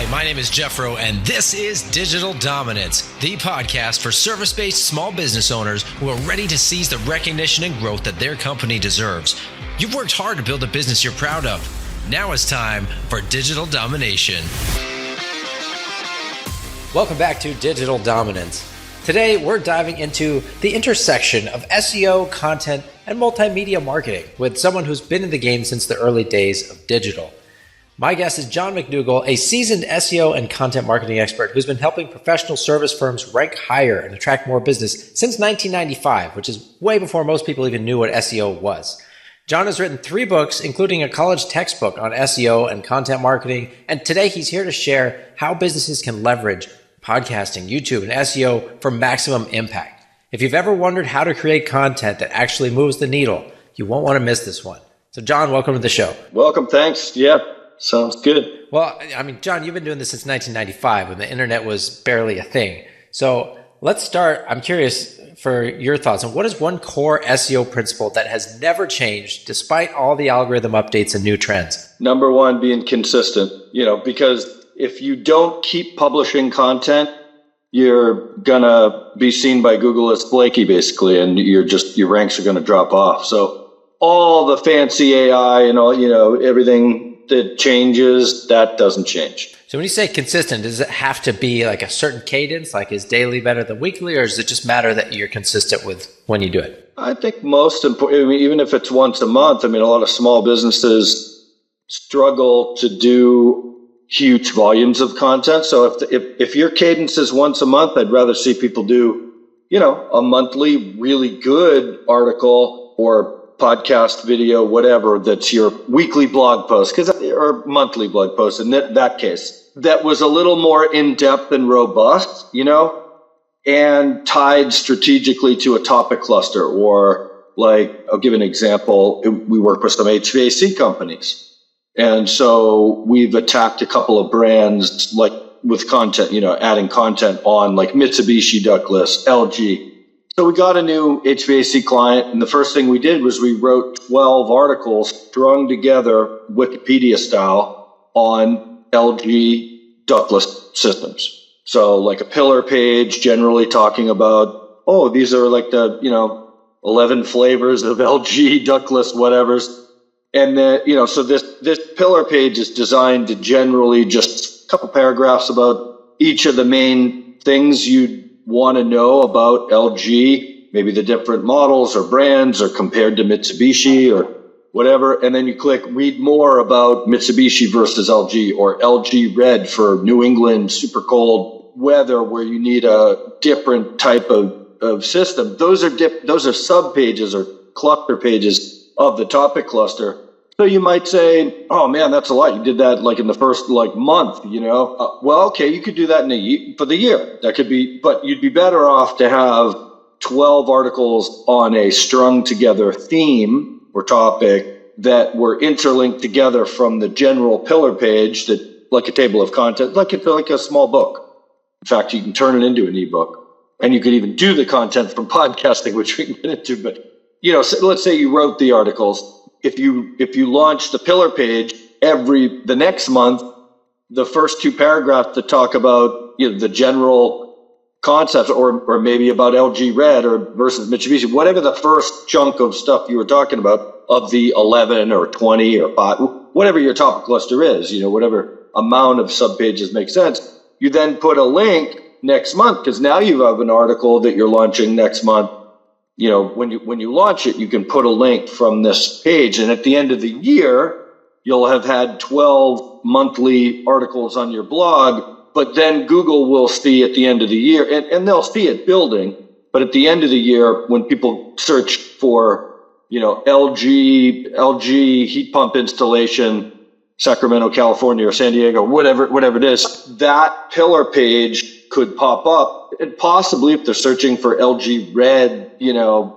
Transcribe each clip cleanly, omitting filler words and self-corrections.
Hi, my name is Jeffro, and this is Digital Dominance, the podcast for service-based small business owners who are ready to seize the recognition and growth that their company deserves. You've worked hard to build a business you're proud of. Now it's time for Digital Domination. Welcome back to Digital Dominance. Today, we're diving into the intersection of SEO, content, and multimedia marketing with someone who's been in the game since the early days of digital. My guest is John McDougall, a seasoned SEO and content marketing expert who's been helping professional service firms rank higher and attract more business since 1995, which is way before most people even knew what SEO was. John has written 3 books, including a college textbook on SEO and content marketing, and today he's here to share how businesses can leverage podcasting, YouTube, and SEO for maximum impact. If you've ever wondered how to create content that actually moves the needle, you won't want to miss this one. So John, welcome to the show. Welcome. Thanks. Yeah. Sounds good. Well, I mean, John, you've been doing this since 1995 when the internet was barely a thing. So let's start. I'm curious for your thoughts on what is one core SEO principle that has never changed despite all the algorithm updates and new trends? Number one, being consistent, because if you don't keep publishing content, you're going to be seen by Google as flaky basically, and your ranks are going to drop off. So all the fancy AI and all, everything that changes, that doesn't change. So when you say consistent, does it have to be like a certain cadence, like is daily better than weekly, or does it just matter that you're consistent with when you do it? I think most important, even if it's once a month, a lot of small businesses struggle to do huge volumes of content. So if your cadence is once a month, I'd rather see people do, a monthly really good article or podcast, video, whatever, that's your weekly blog post, or monthly blog post. In that case, that was a little more in-depth and robust, and tied strategically to a topic cluster. Or like, I'll give an example. We work with some HVAC companies. And so we've attacked a couple of brands like with content, adding content on like Mitsubishi, Douglas, LG. So we got a new HVAC client, and the first thing we did was we wrote 12 articles strung together Wikipedia style on LG ductless systems. So like a pillar page generally talking about, these are like the, 11 flavors of LG ductless whatevers. And then, so this pillar page is designed to generally just a couple paragraphs about each of the main things you'd want to know about LG, maybe the different models or brands or compared to Mitsubishi or whatever. And then you click read more about Mitsubishi versus LG, or LG Red for New England super cold weather where you need a different type of system. Those are sub pages or cluster pages of the topic cluster. So you might say, oh man, that's a lot. You did that like in the first month, well, okay, you could do that for the year. That could be, but you'd be better off to have 12 articles on a strung together theme or topic that were interlinked together from the general pillar page, that like a table of content, like a small book. In fact, you can turn it into an ebook, and you could even do the content from podcasting, which we can get into. But so let's say you wrote the articles. If you launch the pillar page the next month, the first 2 paragraphs that talk about the general concepts, or maybe about LG Red or versus Mitsubishi, whatever the first chunk of stuff you were talking about of the 11 or 20 or 5, whatever your topic cluster is, whatever amount of subpages makes sense, you then put a link next month, because now you have an article that you're launching next month. When you launch it, you can put a link from this page, and at the end of the year, you'll have had 12 monthly articles on your blog. But then Google will see at the end of the year, and they'll see it building. But at the end of the year, when people search for, LG heat pump installation, Sacramento, California, or San Diego, whatever it is, that pillar page could pop up, and possibly if they're searching for LG Red,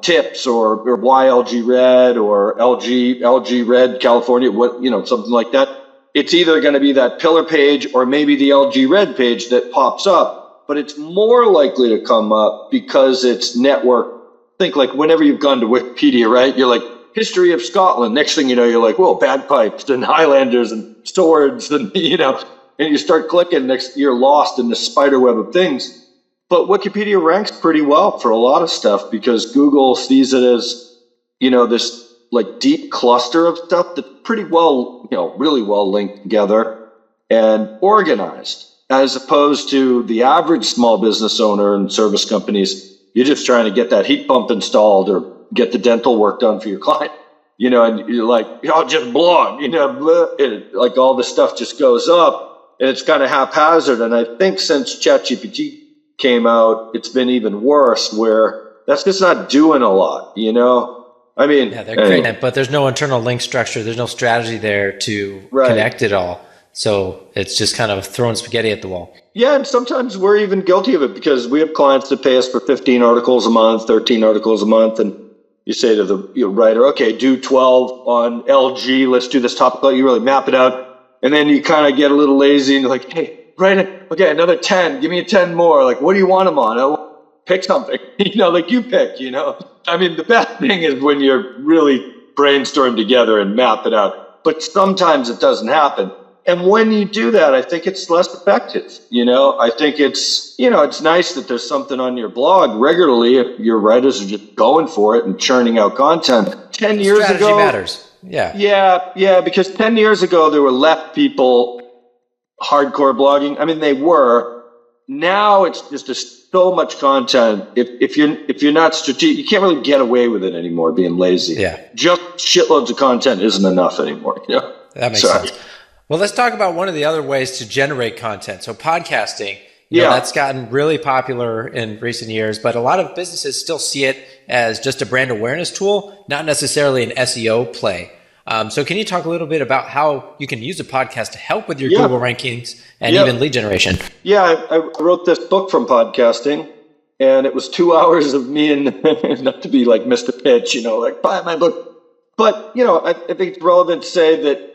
tips or why LG Red or LG Red California, something like that. It's either going to be that pillar page or maybe the LG Red page that pops up, but it's more likely to come up because it's network. Think like whenever you've gone to Wikipedia, right? You're like, history of Scotland. Next thing you know, you're like, well, bagpipes and Highlanders and swords and, and you start clicking, next you're lost in the spider web of things. But Wikipedia ranks pretty well for a lot of stuff because Google sees it as, this like deep cluster of stuff that's pretty well, really well linked together and organized, as opposed to the average small business owner and service companies. You're just trying to get that heat pump installed or get the dental work done for your client, and you're like, just blog, blah, like all this stuff just goes up and it's kind of haphazard. And I think since ChatGPT came out, it's been even worse where that's just not doing a lot, I mean, yeah, they're creating it, but there's no internal link structure. There's no strategy there to connect it all. So it's just kind of throwing spaghetti at the wall. Yeah, and sometimes we're even guilty of it because we have clients that pay us for 15 articles a month, 13 articles a month, and you say to the writer, okay, do 12 on LG, let's do this topic. You really map it out, and then you kind of get a little lazy and you're like, hey, write it. Okay, another 10, give me a 10 more. Like, what do you want them on? Pick something, like you pick, I mean, the best thing is when you're really brainstorm together and map it out, but sometimes it doesn't happen. And when you do that, I think it's less effective. I think it's, it's nice that there's something on your blog regularly if your writers are just going for it and churning out content. 10 years ago. Strategy matters. Yeah. Yeah, because 10 years ago, there were left people hardcore blogging. I mean, they were. Now it's just so much content. If you're not strategic, you can't really get away with it anymore, being lazy. Yeah. Just shitloads of content isn't enough anymore. That makes sense. Well, let's talk about one of the other ways to generate content. So podcasting, that's gotten really popular in recent years, but a lot of businesses still see it as just a brand awareness tool, not necessarily an SEO play. So can you talk a little bit about how you can use a podcast to help with your Google rankings and even lead generation? Yeah, I wrote this book from podcasting, and it was 2 hours of me and not to be like Mr. Pitch, like buy my book. But, I think it's relevant to say that,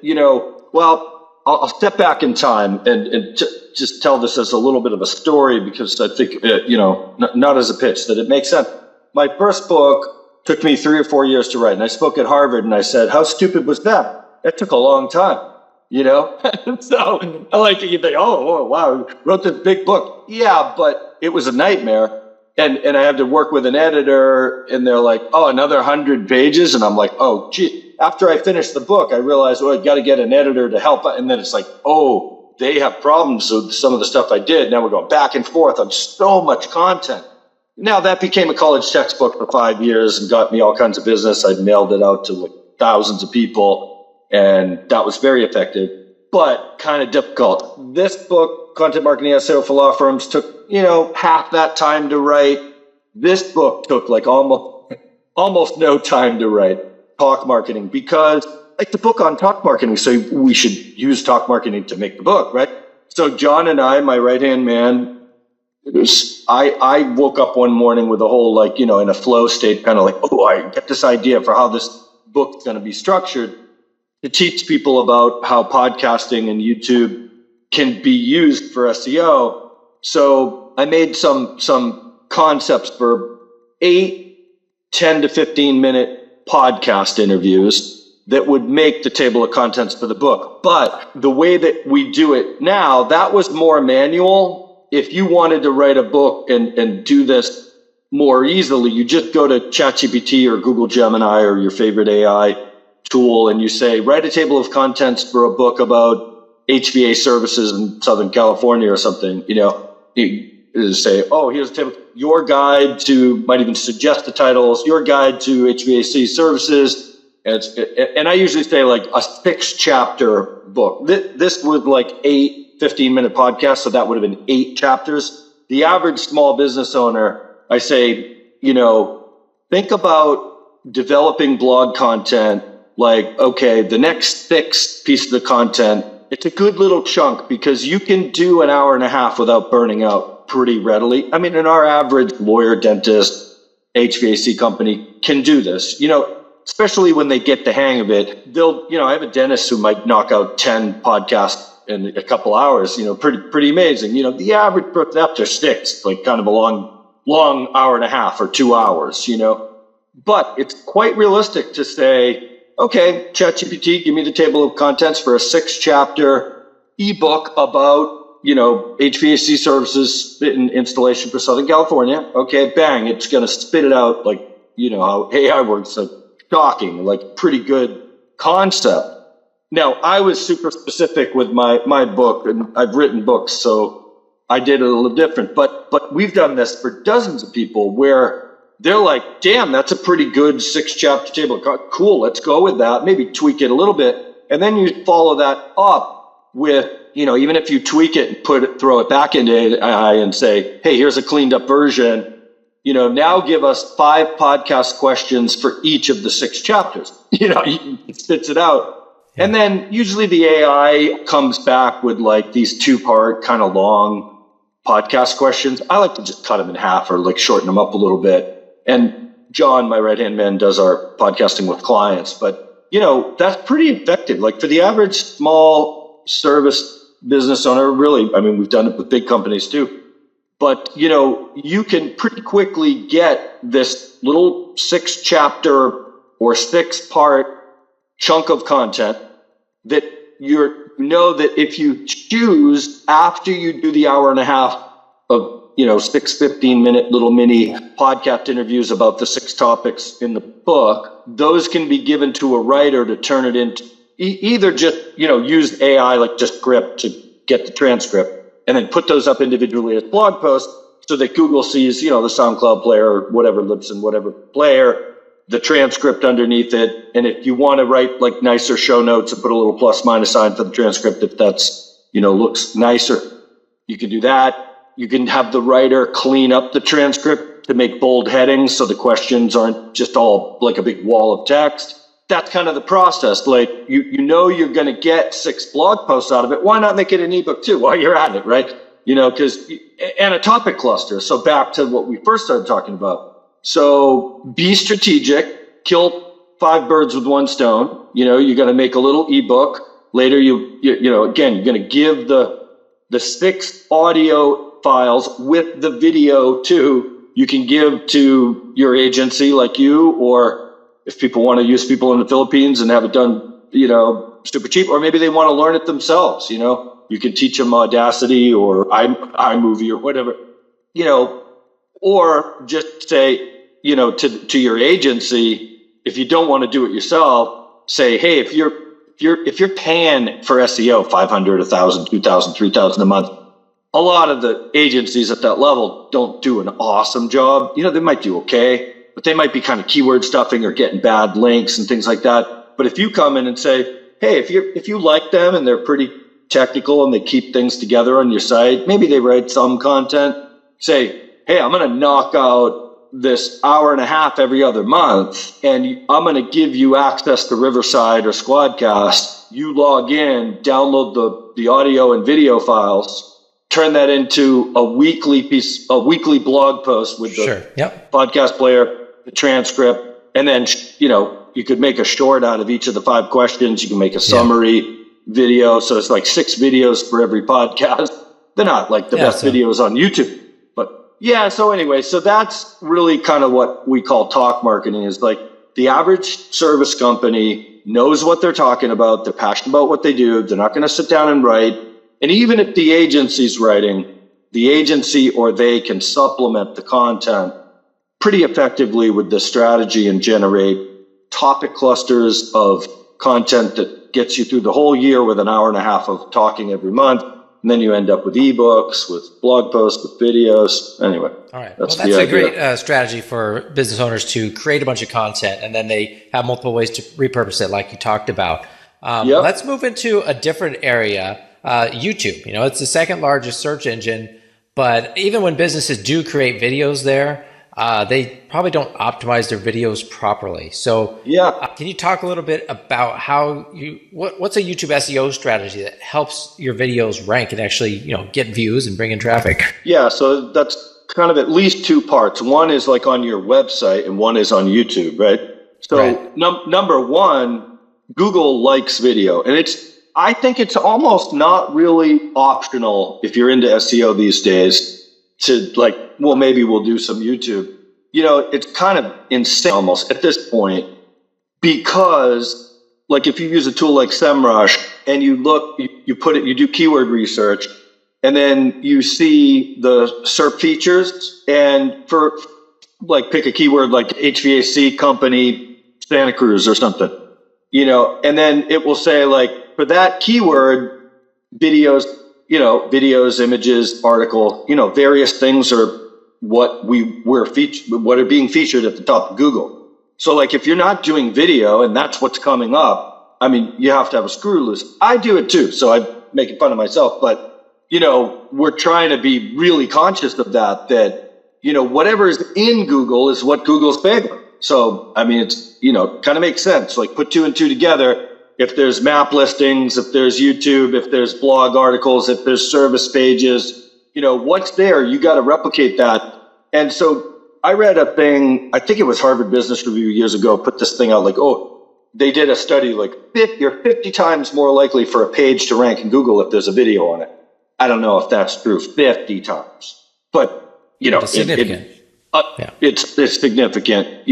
I'll step back in time and just tell this as a little bit of a story because I think, not as a pitch, that it makes sense. My first book took me 3 or 4 years to write, and I spoke at Harvard, and I said, how stupid was that? That took a long time, So I like you think, oh, wow, wrote this big book. Yeah, but it was a nightmare. And I had to work with an editor, and they're like, oh, another 100 pages? And I'm like, oh, gee. After I finished the book, I realized, I got to get an editor to help. And then it's like, oh, they have problems with some of the stuff I did. Now we're going back and forth on so much content. Now that became a college textbook for 5 years and got me all kinds of business. I mailed it out to like thousands of people, and that was very effective, but kind of difficult. This book, Content Marketing SEO for Law Firms, took, half that time to write. This book took like almost no time to write. Talk marketing, because like the book on talk marketing, so we should use talk marketing to make the book, right? So John and I, my right-hand man, I woke up one morning with a whole in a flow state, kind of like, I get this idea for how this book's going to be structured to teach people about how podcasting and YouTube can be used for SEO. So I made some concepts for 10 to 15 minute podcast interviews that would make the table of contents for the book. But the way that we do it now, that was more manual. If you wanted to write a book and do this more easily, you just go to ChatGPT or Google Gemini or your favorite AI tool, and you say, write a table of contents for a book about HVA services in Southern California or something. You say, here's a table. Your guide to, might even suggest the titles, your guide to HVAC services. And I usually say like a 6-chapter book. This was like 8 15-minute podcasts, so that would have been 8 chapters. The average small business owner, I say, think about developing blog content like, okay, the next 6 piece of the content, it's a good little chunk because you can do an hour and a half without burning out pretty readily. I mean, in our average lawyer, dentist, HVAC company can do this, especially when they get the hang of it. They'll, I have a dentist who might knock out 10 podcasts in a couple hours, pretty amazing. The average person after 6, like kind of a long hour and a half or 2 hours, but it's quite realistic to say, okay, ChatGPT, give me the table of contents for a 6-chapter, ebook about, HVAC services and installation for Southern California. Okay, bang, it's going to spit it out like, how AI works, like shocking, like pretty good concept. Now, I was super specific with my book, and I've written books, so I did it a little different. But we've done this for dozens of people where they're like, damn, that's a pretty good 6-chapter table. Cool, let's go with that. Maybe tweak it a little bit. And then you follow that up with, even if you tweak it and throw it back into AI and say, hey, here's a cleaned up version. Now give us 5 podcast questions for each of the 6 chapters. It spits it out. Yeah. And then usually the AI comes back with like these 2-part kind of long podcast questions. I like to just cut them in half or like shorten them up a little bit. And John, my right-hand man, does our podcasting with clients. But, that's pretty effective. Like for the average small service business owner, really, I mean, we've done it with big companies too. But, you can pretty quickly get this little 6-chapter or 6-part chunk of content that that if you choose after you do the hour and a half of 6 15-minute little mini podcast interviews about the 6 topics in the book, those can be given to a writer to turn it into either just use AI like just script to get the transcript and then put those up individually as blog posts so that Google sees the SoundCloud player or whatever Libsyn, whatever player, the transcript underneath it. And if you want to write like nicer show notes and put a little plus minus sign for the transcript, if that's, looks nicer, you can do that. You can have the writer clean up the transcript to make bold headings so the questions aren't just all like a big wall of text. That's kind of the process. Like, you're going to get 6 blog posts out of it. Why not make it an ebook too while you're at it, right? And a topic cluster. So back to what we first started talking about. So be strategic, kill 5 birds with 1 stone. You're going to make a little ebook. Later, again, you're going to give the 6 audio files with the video too. You can give to your agency like you, or if people want to use people in the Philippines and have it done, super cheap, or maybe they want to learn it themselves. You can teach them Audacity or iMovie or whatever, or just say, to your agency, if you don't want to do it yourself, say, hey, if you're paying for SEO $500, $1,000, $2,000, $3,000 a month, a lot of the agencies at that level don't do an awesome job. They might do okay, but they might be kind of keyword stuffing or getting bad links and things like that. But if you come in and say, hey, if you like them and they're pretty technical and they keep things together on your site, maybe they write some content, say, hey, I'm going to knock out this hour and a half every other month, and I'm going to give you access to Riverside or Squadcast. You log in, download the audio and video files, turn that into a weekly blog post with the podcast player, the transcript, and then, you could make a short out of each of the 5 questions. You can make a summary video. So it's like 6 videos for every podcast. They're not like the best videos on YouTube, but so anyway, so that's really kind of what we call talk marketing, is like the average service company knows what they're talking about. They're passionate about what they do. They're not going to sit down and write. And even if the agency's writing, the agency or they can supplement the content pretty effectively with this strategy and generate topic clusters of content that gets you through the whole year with an hour and a half of talking every month. And then you end up with ebooks, with blog posts, with videos. Anyway. All right. That's a great strategy for business owners to create a bunch of content, and then they have multiple ways to repurpose it, like you talked about. Let's move into a different area. YouTube, it's the 2nd largest search engine, but even when businesses do create videos there, they probably don't optimize their videos properly. So can you talk a little bit about how what's a YouTube SEO strategy that helps your videos rank and actually, get views and bring in traffic? Yeah. So that's kind of at least 2 parts. One is like on your website and one is on YouTube, right? So number 1, Google likes video, and I think it's almost not really optional if you're into SEO these days to like, well, maybe we'll do some YouTube. It's kind of insane almost at this point, because like if you use a tool like SEMrush, and you look, you put it, you do keyword research, and then you see the SERP features, and for like pick a keyword like HVAC company Santa Cruz or something, and then it will say like for that keyword, videos, videos, images, article, various things are what are being featured at the top of Google. So like if you're not doing video and that's what's coming up, I mean, you have to have a screw loose. I do it too, so I'm making fun of myself, but we're trying to be really conscious of that whatever is in Google is what Google's favor. So, I mean, it's, kind of makes sense. Like put two and two together. If there's map listings, if there's YouTube, if there's blog articles, if there's service pages, what's there, you got to replicate that. And so I read a thing, I think it was Harvard Business Review years ago, put this thing out like, they did a study like you're 50 times more likely for a page to rank in Google if there's a video on it. I don't know if that's true 50 times, but it's significant. It's significant,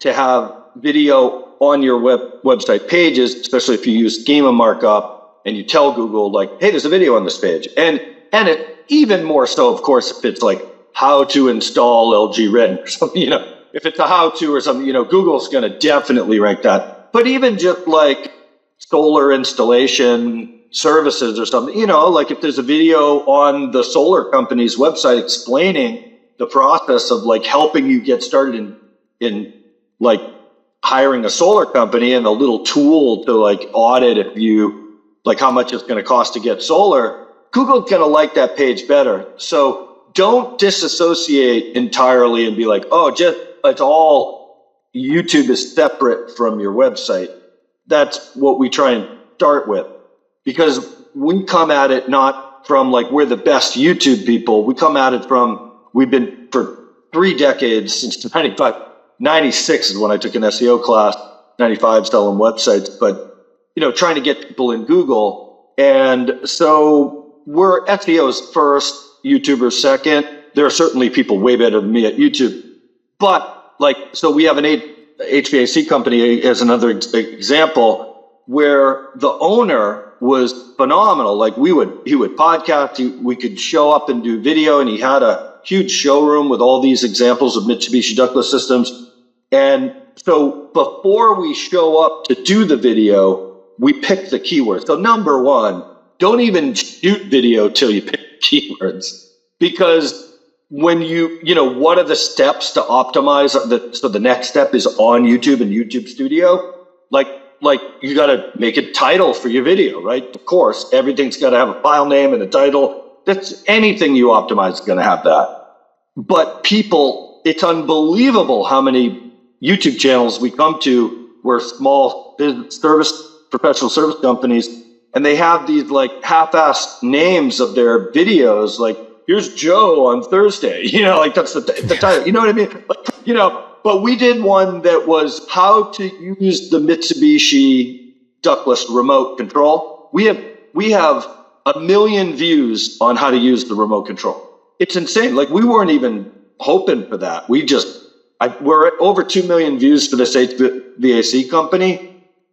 to have video on your website pages, especially if you use schema markup and you tell Google like, hey, there's a video on this page. And it even more so, of course, if it's like how to install LG Red or something, if it's a how to or something, Google's going to definitely rank that. But even just like solar installation services or something, like if there's a video on the solar company's website explaining the process of like helping you get started in like hiring a solar company and a little tool to like audit if you like how much it's going to cost to get solar, Google's going to like that page better. So don't disassociate entirely and be like, it's all YouTube is separate from your website. That's what we try and start with, because we come at it not from like we're the best YouTube people. We come at it from we've been for 3 decades since 95. 96 is when I took an SEO class, 95 selling websites, but trying to get people in Google. And so we're SEOs first, YouTubers second. There are certainly people way better than me at YouTube. But so we have an HVAC company as another example where the owner was phenomenal. Like he would podcast, we could show up and do video, and he had a huge showroom with all these examples of Mitsubishi ductless systems. And so before we show up to do the video, we pick the keywords. So number one, don't even shoot video till you pick keywords, because when what are the steps to optimize? So the next step is on YouTube and YouTube Studio. Like you got to make a title for your video, right? Of course, everything's got to have a file name and a title. That's anything you optimize is going to have that. But people, it's unbelievable how many YouTube channels we come to where small professional service companies, and they have these like half-assed names of their videos, like here's Joe on Thursday, like that's the title, you know what I mean? But we did one that was how to use the Mitsubishi ductless remote control. We have 1 million views on how to use the remote control. It's insane. Like we weren't even hoping for that. We're at over 2 million views for this HVAC company.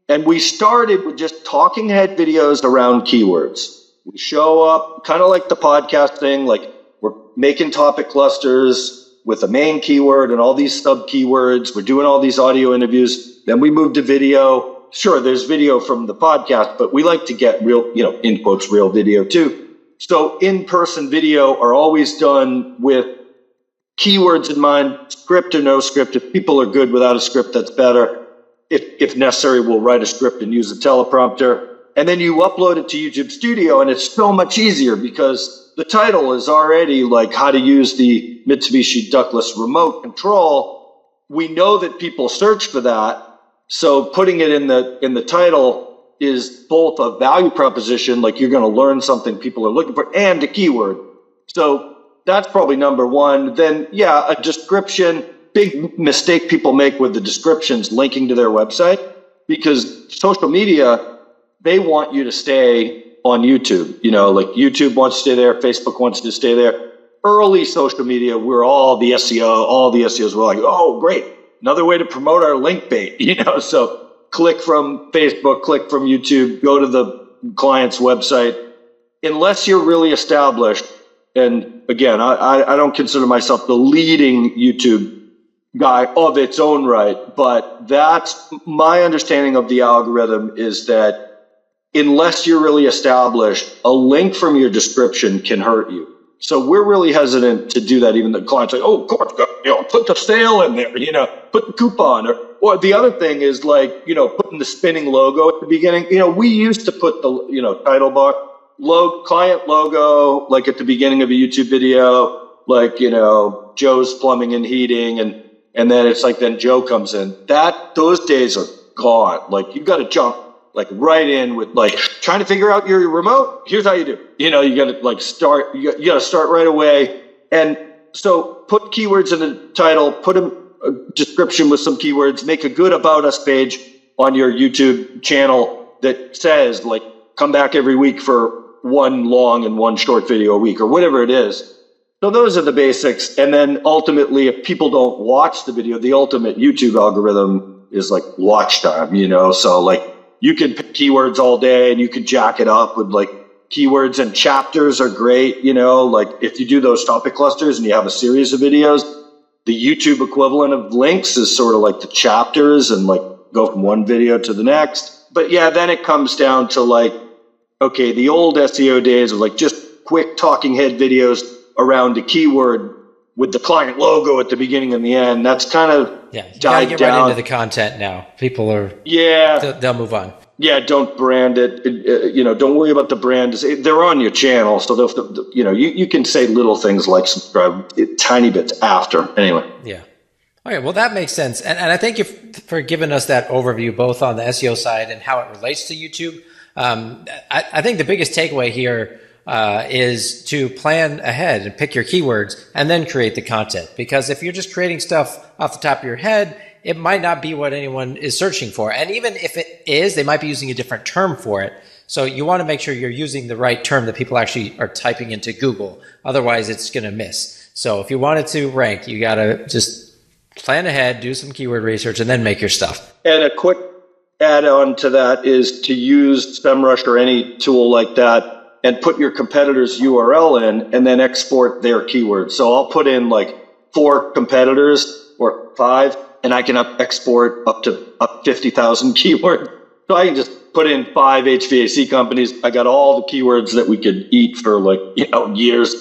And we started with just talking head videos around keywords. We show up kind of like the podcast thing, like we're making topic clusters with a main keyword and all these sub keywords. We're doing all these audio interviews. Then we move to video. Sure, there's video from the podcast, but we like to get real, in quotes, real video too. So in-person video are always done with keywords in mind, script or no script. If people are good without a script, that's better. If necessary, we'll write a script and use a teleprompter. And then you upload it to YouTube Studio, and it's so much easier because the title is already like how to use the Mitsubishi ductless remote control. We know that people search for that. So putting it in the title is both a value proposition, like you're going to learn something people are looking for, and a keyword. So that's probably number one. Then, a description. Big mistake people make with the descriptions linking to their website, because social media, they want you to stay on YouTube. Like YouTube wants to stay there, Facebook wants to stay there. Early social media, we're all the SEOs were like, oh, great, another way to promote our link bait, so click from Facebook, click from YouTube, go to the client's website, unless you're really established. And again, I don't consider myself the leading YouTube guy of its own right, but that's my understanding of the algorithm, is that unless you're really established, a link from your description can hurt you. So we're really hesitant to do that. Even the clients like, oh, of course, put the sale in there, put the coupon. Or the other thing is like, putting the spinning logo at the beginning. We used to put the, title bar, client logo, like at the beginning of a YouTube video, like, Joe's Plumbing and Heating. And then it's like, then Joe comes in. Those days are gone. Like, you've got to jump like right in with like trying to figure out your remote. Here's how you do. You got to like start. You got to start right away. And so put keywords in the title. Put a description with some keywords. Make a good about us page on your YouTube channel that says like, come back every week for one long and one short video a week, or whatever it is. So those are the basics. And then ultimately, if people don't watch the video, the ultimate YouTube algorithm is like watch time, so like you can pick keywords all day and you can jack it up with like keywords, and chapters are great. Like if you do those topic clusters and you have a series of videos, the YouTube equivalent of links is sort of like the chapters, and like go from one video to the next. But yeah, then it comes down to like, okay, the old SEO days of like just quick talking head videos around a keyword with the client logo at the beginning and the end. That's kind of you gotta get down. Right into the content now. People are they'll move on. Yeah, don't brand it. Don't worry about the brand. They're on your channel, so they'll, you can say little things like subscribe, tiny bits after. Anyway. Yeah. Okay, well, that makes sense. And I thank you for giving us that overview, both on the SEO side and how it relates to YouTube. I think the biggest takeaway here is to plan ahead and pick your keywords and then create the content. Because if you're just creating stuff off the top of your head, it might not be what anyone is searching for. And even if it is, they might be using a different term for it. So you want to make sure you're using the right term that people actually are typing into Google. Otherwise, it's going to miss. So if you want it to rank, you got to just plan ahead, do some keyword research, and then make your stuff. And a quick add-on to that is to use SEMrush or any tool like that and put your competitor's URL in and then export their keywords. So I'll put in like 4 competitors or 5, and I can export up 50,000 keywords. So I can just put in 5 HVAC companies. I got all the keywords that we could eat for like, years,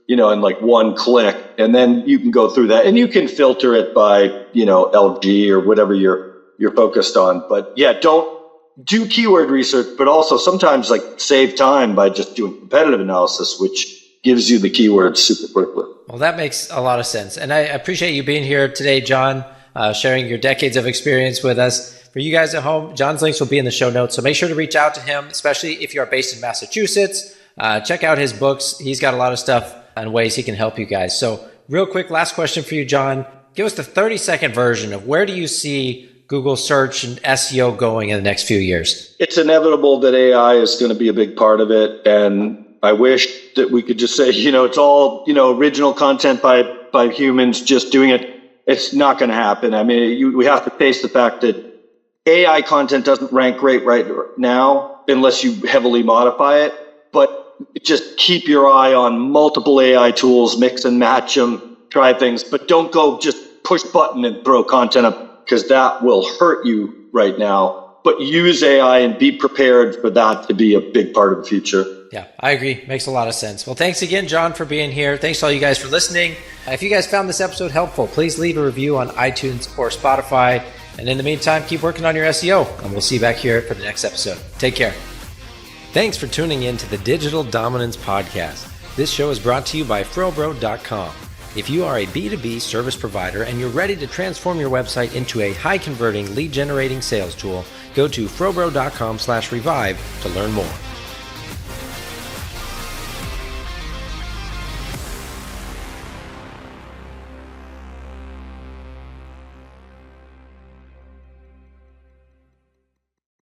in like one click. And then you can go through that and you can filter it by, LG or whatever you're focused on. But yeah, don't do keyword research, but also sometimes like save time by just doing competitive analysis, which gives you the keywords super quickly. Well, that makes a lot of sense. And I appreciate you being here today, John, sharing your decades of experience with us. For you guys at home, John's links will be in the show notes. So make sure to reach out to him, especially if you are based in Massachusetts. Check out his books. He's got a lot of stuff and ways he can help you guys. So real quick, last question for you, John. Give us the 30-second version of where do you see Google search and SEO going in the next few years? It's inevitable that AI is going to be a big part of it. And I wish that we could just say, it's all, original content by humans just doing it. It's not going to happen. I mean, we have to face the fact that AI content doesn't rank great right now unless you heavily modify it. But just keep your eye on multiple AI tools, mix and match them, try things. But don't go just push button and throw content up, because that will hurt you right now. But use AI and be prepared for that to be a big part of the future. Yeah, I agree. Makes a lot of sense. Well, thanks again, John, for being here. Thanks to all you guys for listening. If you guys found this episode helpful, please leave a review on iTunes or Spotify. And in the meantime, keep working on your SEO, and we'll see you back here for the next episode. Take care. Thanks for tuning in to the Digital Dominance Podcast. This show is brought to you by FroBro.com. If you are a B2B service provider and you're ready to transform your website into a high-converting, lead-generating sales tool, go to FroBro.com/revive to learn more.